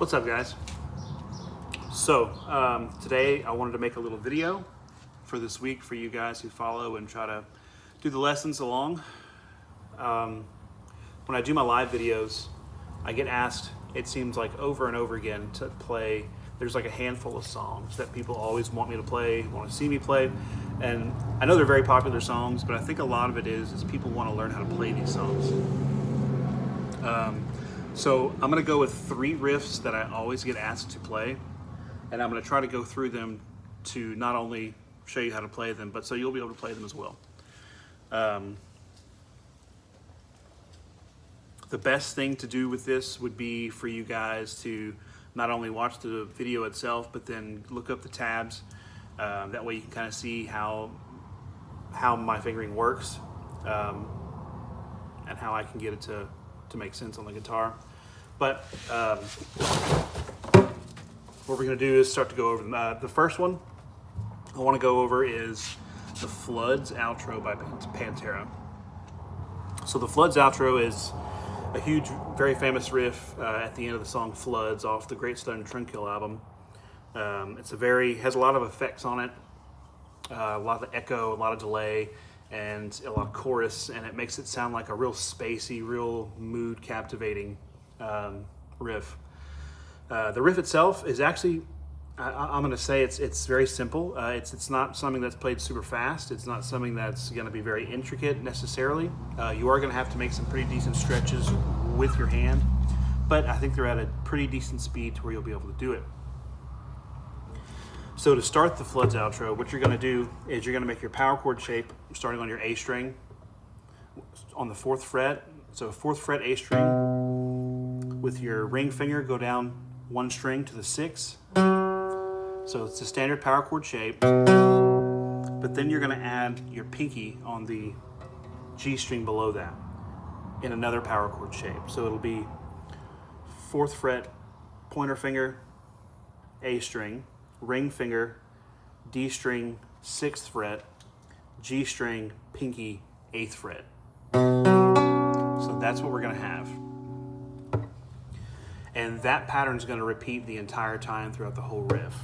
What's up, guys? So today I wanted to make a little video for this week for you guys who follow and try to do the lessons along. When I do my live videos, I get asked, it seems like over and over again, to play. There's like a handful of songs that people always want me to play, want to see me play. And I know they're very popular songs, but I think a lot of it is people want to learn how to play these songs. So I'm gonna go with 3 riffs that I always get asked to play, and I'm gonna try to go through them to not only show you how to play them, but so you'll be able to play them as well. The best thing to do with this would be for you guys to not only watch the video itself, but then look up the tabs. That way you can kind of see how my fingering works, and how I can get it to make sense on the guitar. But what we're gonna do is start to go over them. The first one I wanna go over is the Floods outro by Pantera. So the Floods outro is a huge, very famous riff at the end of the song Floods off the Great Stone Trunkill album. Has a lot of effects on it, a lot of echo, a lot of delay, and a lot of chorus, and it makes it sound like a real spacey, real mood captivating riff. The riff itself is actually, I'm going to say it's very simple. It's not something that's played super fast. It's not something that's going to be very intricate necessarily. You are going to have to make some pretty decent stretches with your hand, but I think they're at a pretty decent speed to where you'll be able to do it. So to start the Floods outro, what you're going to do is you're going to make your power chord shape starting on your A string on the 4th fret. So 4th fret A string, with your ring finger go down 1 string to the 6th. So it's a standard power chord shape, but then you're going to add your pinky on the G string below that in another power chord shape. So it'll be 4th fret, pointer finger, A string, ring finger, D string, 6th fret, G string, pinky, 8th fret. So that's what we're gonna have. And that pattern is gonna repeat the entire time throughout the whole riff.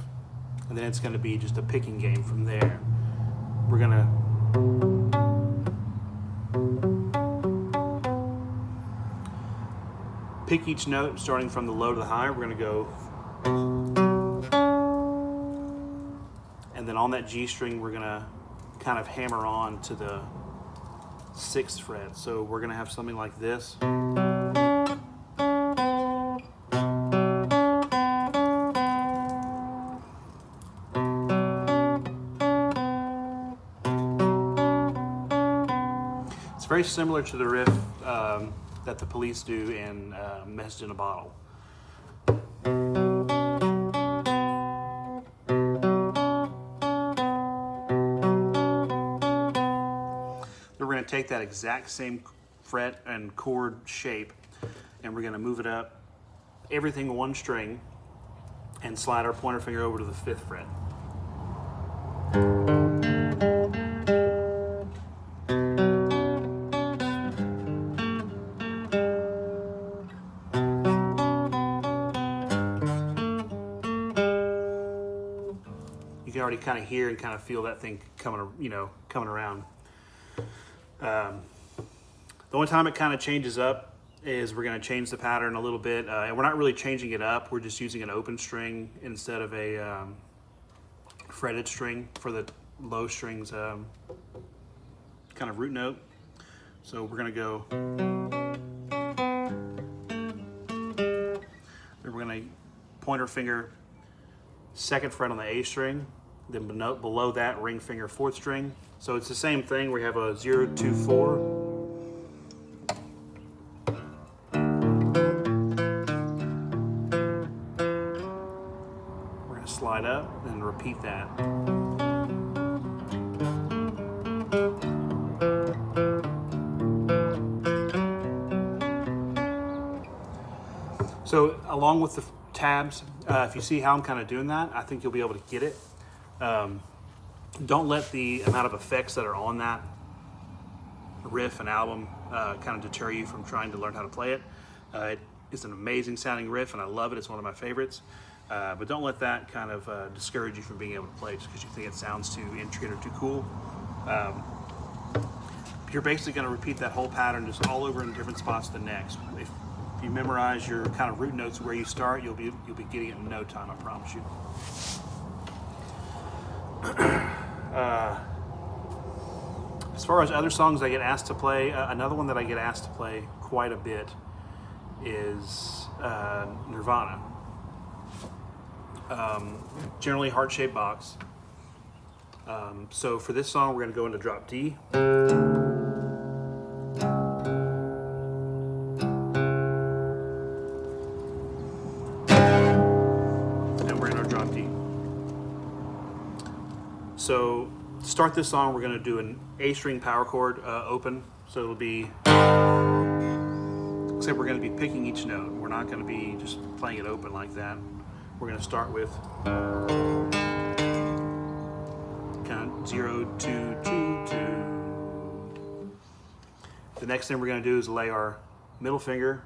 And then it's gonna be just a picking game from there. We're gonna pick each note starting from the low to the high. We're gonna go, and then on that G string, we're gonna kind of hammer on to the 6th fret. So we're gonna have something like this. It's very similar to the riff that the Police do in Message in a Bottle. We're going to take that exact same fret and chord shape, and we're going to move it up, everything 1 string, and slide our pointer finger over to the 5th fret. You can already kind of hear and kind of feel that thing coming around. The only time it kind of changes up is we're going to change the pattern a little bit, and we're not really changing it up. We're just using an open string instead of a fretted string for the low strings kind of root note. So we're going to go, then we're going to pointer finger 2nd fret on the A string, then below that ring finger 4th string. So it's the same thing. We have a 0, 2, 4. We're going to slide up and repeat that. So along with the tabs, if you see how I'm kind of doing that, I think you'll be able to get it. Don't let the amount of effects that are on that riff and album kind of deter you from trying to learn how to play it. is an amazing sounding riff, and I love it. It's one of my favorites. But don't let that kind of discourage you from being able to play just because you think it sounds too intricate or too cool. You're basically going to repeat that whole pattern just all over in different spots the next. If you memorize your kind of root notes where you start, you'll be getting it in no time, I promise you. As far as other songs I get asked to play, another one that I get asked to play quite a bit is Nirvana. Generally heart-shaped box. So for this song, we're going to go into drop D. And we're in our drop D. So to start this song, we're going to do an A string power chord open. So it'll be, except we're going to be picking each note. We're not going to be just playing it open like that. We're going to start with kind of 0, 2, 2, 2. The next thing we're going to do is lay our middle finger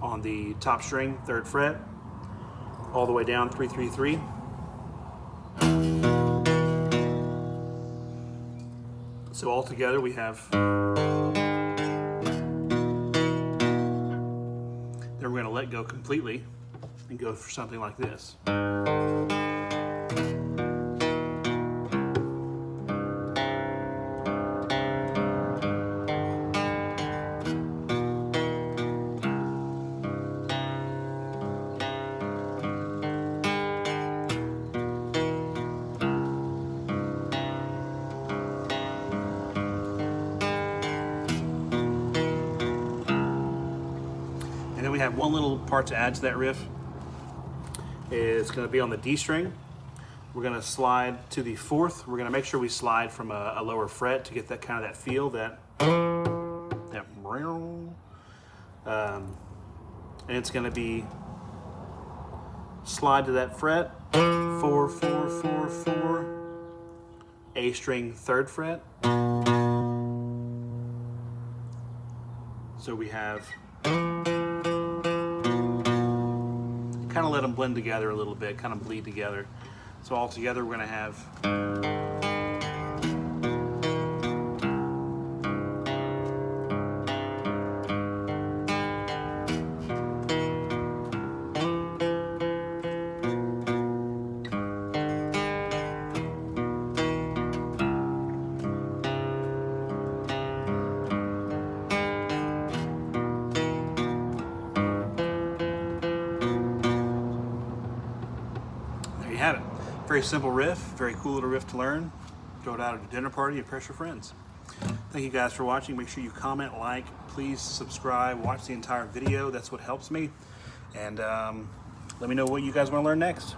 on the top string, 3rd fret, all the way down 3, 3, 3. So all together we have. Then we're going to let go completely and go for something like this. And then we have one little part to add to that riff. It's going to be on the D string. We're going to slide to the 4th. We're going to make sure we slide from a lower fret to get that kind of that feel, that and it's going to be slide to that fret, 4, 4, 4, 4, A string 3rd fret. So we have. Kind of let them blend together a little bit, kind of bleed together. So all together we're going to have. There you have it. Very simple riff, very cool little riff to learn. Throw it out at a dinner party, impress your friends. Thank you guys for watching. Make sure you comment, like, please subscribe, watch the entire video. That's what helps me. And let me know what you guys want to learn next.